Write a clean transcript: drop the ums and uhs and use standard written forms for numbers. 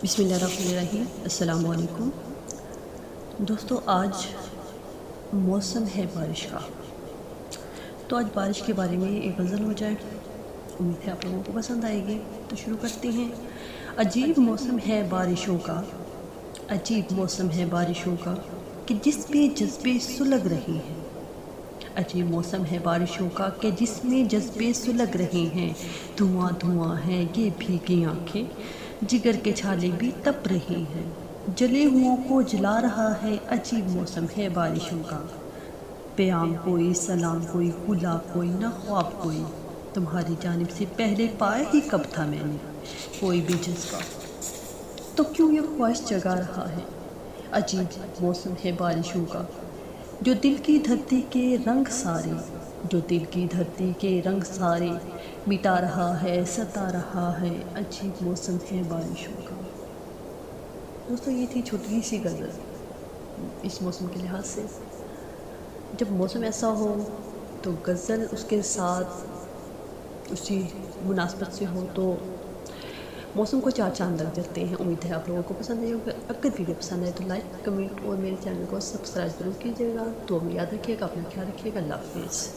بسم اللہ الرحمن الرحیم۔ السلام علیکم دوستو، آج موسم ہے بارش کا، تو آج بارش کے بارے میں ایک غزل ہو جائے، امید ہے آپ لوگوں کو پسند آئے گی۔ تو شروع کرتے ہیں۔ عجیب موسم ہے بارشوں کا، عجیب موسم ہے بارشوں کا کہ جس میں جذبے سلگ رہے ہیں۔ عجیب موسم ہے بارشوں کا کہ جس میں جذبے سلگ رہے ہیں۔ دھواں دھواں ہے یہ بھیگی آنکھیں، جگر کے چھالے بھی تپ رہی ہیں۔ جلے ہوں کو جلا رہا ہے، عجیب موسم ہے بارشوں کا۔ پیام کوئی، سلام کوئی، گلاب کوئی، نہ خواب کوئی، تمہاری جانب سے پہلے پایا ہی کب تھا میں نے کوئی بھی جذبہ، تو کیوں یہ خواہش جگا رہا ہے۔ عجیب موسم ہے بارشوں کا جو دل کی دھرتی کے رنگ سارے، جو دل کی دھرتی کے رنگ سارے مٹا رہا ہے، ستا رہا ہے۔ عجیب موسم ہے بارشوں کا۔ دوستو، یہ تھی چھوٹی سی غزل اس موسم کے لحاظ سے۔ جب موسم ایسا ہو تو غزل اس کے ساتھ اسی مناسبت سے ہو تو موسم کو چار چاند لگ جاتے ہیں۔ امید ہے آپ لوگوں کو پسند آئی ہوگا۔ اگر ویڈیو پسند آئے تو لائک، کمنٹ اور میرے چینل کو سبسکرائب ضرور کیجیے گا۔ تو یاد رکھیے گا، اپنا خیال رکھیے گا۔ اللہ حافظ۔